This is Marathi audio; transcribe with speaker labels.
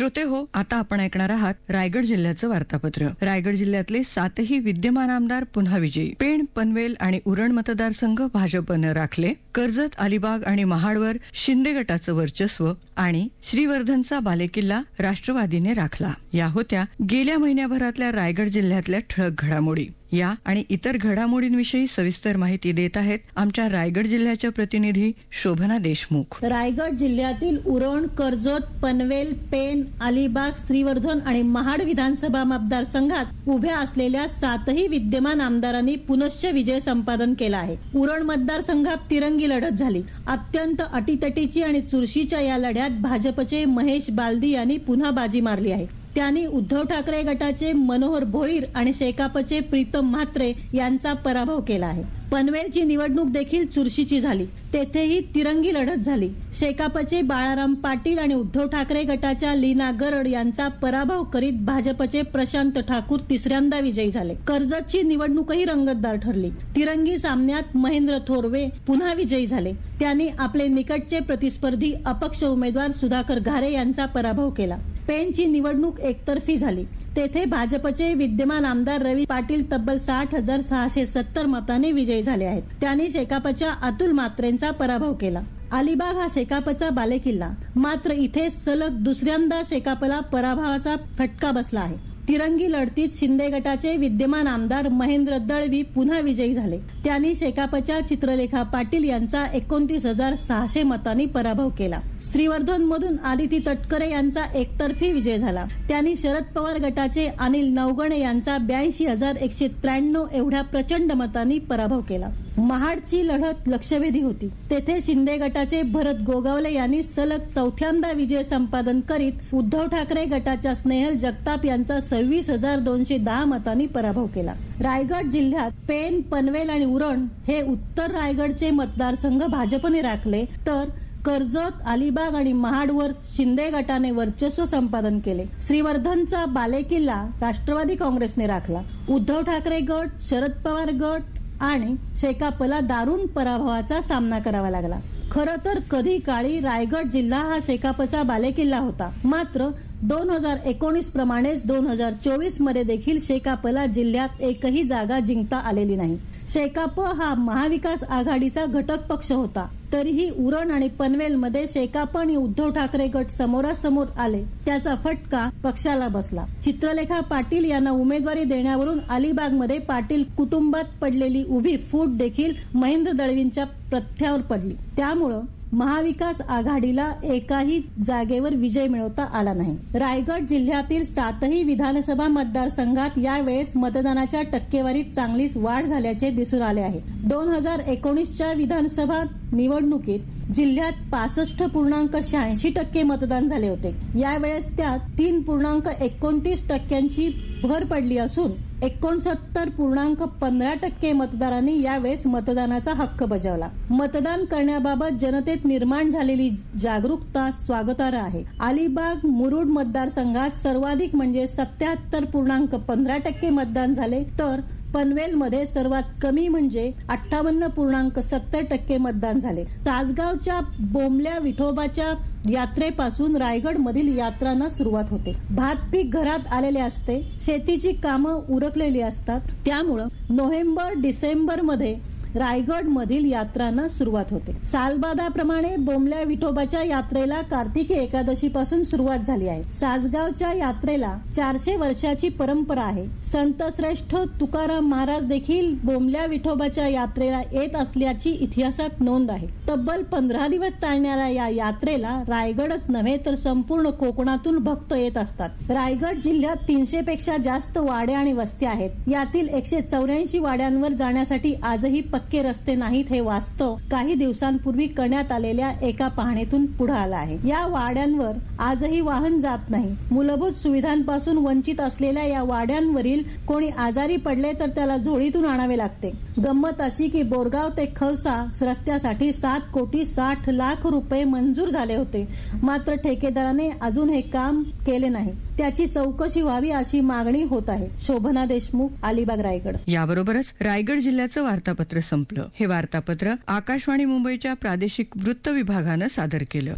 Speaker 1: श्रोते हो, आता आपण ऐकणार आहात रायगड जिल्ह्याचं वार्तापत्र. रायगड जिल्ह्यातले 7ही विद्यमान आमदार पुन्हा विजयी. पेण, पनवेल आणि उरण मतदारसंघ भाजपनं राखले. कर्जत, अलिबाग आणि महाडवर शिंदे गटाचं वर्चस्व आणि श्रीवर्धनचा बालेकिल्ला राष्ट्रवादीने राखला. या होत्या गेल्या महिन्याभरातल्या रायगड जिल्ह्यातल्या ठळक घडामोडी. या आणि इतर घडामोडींविषयी सविस्तर माहिती देत आहेत आमच्या रायगड जिल्ह्याच्या प्रतिनिधी शोभना देशमुख.
Speaker 2: रायगड जिल्ह्यातील उरण, कर्जत, पनवेल, पेण, अलिबाग, श्रीवर्धन आणि महाड विधानसभा मतदारसंघात उभ्या असलेल्या 7ही विद्यमान आमदारांनी पुनश्च विजय संपादन केला आहे. उरण मतदारसंघात तिरंगी लढत झाली. अत्यंत अटीतटीची आणि चुरशीच्या या लढ्यात भाजपचे महेश बालदी यांनी पुन्हा बाजी मारली आहे. त्यांनी उद्धव ठाकरे गटाचे मनोहर भोईर आणि शेकापचे प्रीतम म्हात्रे यांचा पराभव केला आहे. पनवेलची निवडणूक देखील चुरशीची झाली. तेथेही तिरंगी लढत झाली. शेकापचे बाळाराम पाटील आणि उद्धव ठाकरे गटाच्या लीना गरड यांचा पराभव करीत भाजपचे प्रशांत ठाकूर तिसऱ्यांदा विजयी झाले. कर्जतची निवडणूकही रंगतदार ठरली. तिरंगी सामन्यात महेंद्र थोरवे पुन्हा विजयी झाले. त्यांनी आपले निकटचे प्रतिस्पर्धी अपक्ष उमेदवार सुधाकर घारे यांचा पराभव केला. पेणची निवडणूक एकतर्फी झाली. तेथे भाजपचे विद्यमान आमदार रवी पाटील तब्बल 60,670 मतांनी विजयी झाले आहेत. त्यांनी शेकापच्या अतुल म्हात्रेंचा पराभव केला. अलिबाग हा शेकापचा बालेकिल्ला, मात्र इथे सलग दुसऱ्यांदा शेकापला पराभवाचा फटका बसला आहे. तिरंगी लढतीत शिंदे गटाचे विद्यमान आमदार महेंद्र दळवी पुन्हा विजयी झाले. त्यांनी शेकापच्या चित्रलेखा पाटील यांचा 29,600 मतांनी पराभव केला. श्रीवर्धन मधून आदिती तटकरे यांचा एकतर्फी विजय झाला. त्यांनी शरद पवार गटाचे अनिल नवगणे यांचा 82,193 एवढ्या प्रचंड मतांनी पराभव केला. महाडची लढत लक्षवेधी होती. तेथे शिंदे गटाचे भरत गोगावले यांनी सलग चौथ्यांदा विजय संपादन करीत उद्धव ठाकरे गटाच्या स्नेहल जगताप यांचा 26,210 मतांनी पराभव केला. रायगड जिल्ह्यात पेण, पनवेल आणि उरण हे उत्तर रायगडचे मतदारसंघ भाजपने राखले, तर कर्जत, अलिबाग आणि महाडवर शिंदे गटाने वर्चस्व संपादन केले. श्रीवर्धनचा बालेकिल्ला राष्ट्रवादी काँग्रेसने राखला. उद्धव ठाकरे गट, शरद पवार गट आणि शेकापला दारुण पराभवाचा सामना करावा लागला. खरं तर कधी काळी रायगड जिल्हा हा शेकापचा बालेकिल्ला होता. मात्र 2019 प्रमाणेच 2024 मध्ये देखील शेकापला जिल्ह्यात एकही जागा जिंकता आलेली नाही. शेकाप हा महाविकास आघाडीचा घटक पक्ष होता. तरीही उरण आणि पनवेलमध्ये शेकाप आणि उद्धव ठाकरे गट समोरासमोर आले. त्याचा फटका पक्षाला बसला. चित्रलेखा पाटील यांना उमेदवारी देण्यावरून अलिबागमध्ये पाटील कुटुंबात पडलेली उभी फूट देखील महेंद्र दळवींच्या पथ्यावर पडली. त्यामुळं महाविकास आघाडीला एकाही जागेवर विजय मिळवता आला नाही. रायगड जिल्ह्यातील 7ही विधानसभा मतदारसंघात यावेळेस मतदानाच्या टक्केवारीत चांगलीच वाढ झाल्याचे दिसून आले आहे. 2019च्या विधानसभा निवडणुकीत जिल्ह्यात 65.86% मतदान झाले होते. यावेळेस त्यात 3.29% भर पडली असून 69.15% मतदारांनी यावेळेस मतदानाचा हक्क बजावला. मतदान करण्याबाबत जनतेत निर्माण झालेली जागरूकता स्वागतार्ह आहे. अलिबाग, मुरुड मतदारसंघात सर्वाधिक म्हणजे 77.15% मतदान झाले, तर पनवेलमध्ये सर्वात कमी म्हणजे 58.70% मतदान झाले. तासगावच्या बोंबल्या विठोबाच्या यात्रेपासून रायगड मधील यात्रांना सुरुवात होते. भात पीक घरात आलेले असते. शेतीची कामं उरकलेली असतात. त्यामुळं नोव्हेंबर-डिसेंबर मध्ये रायगड मधील यात्रांना सुरुवात होते. सालबादाप्रमाणे बोंबल्या विठोबाच्या यात्रेला कार्तिकी एकादशी पासून सुरुवात झाली आहे. सासगावच्या यात्रेला 400 वर्षाची परंपरा आहे. संत श्रेष्ठ तुकाराम महाराज देखील बोंबल्या विठोबाच्या यात्रेला येत असल्याची इतिहासात नोंद आहे. तब्बल 15 दिवस चालणाऱ्या या यात्रेला रायगडच नव्हे तर संपूर्ण कोकणातून भक्त येत असतात. रायगड जिल्ह्यात 300 पेक्षा जास्त वाड्या आणि वस्त्या आहेत. यातील 184 वाड्यांवर जाण्यासाठी आजही पक्के रस्ते नाहीत हे वास्तव काही दिवसांपूर्वी करण्यात आलेल्या एका पाहणीतून पुढे आलं आहे. या वाड्यांवर आजही वाहन जात नाही. मूलभूत सुविधांपासून वंचित असलेल्या या वाड्यांवरील कोणी आजारी पडले तर त्याला झोळीतून आणावे लागते. गंमत अशी की बोरगाव ते खवसा रस्त्यासाठी 7,60,00,000 रुपये मंजूर झाले होते. मात्र ठेकेदाराने अजून हे काम केले नाही. त्याची चौकशी व्हावी अशी मागणी होत आहे. शोभना देशमुख, अलिबाग, रायगड.
Speaker 1: याबरोबरच रायगड जिल्ह्याचं वार्तापत्र संपलं. हे वार्तापत्र आकाशवाणी मुंबईच्या प्रादेशिक वृत्त विभागानं सादर केलं.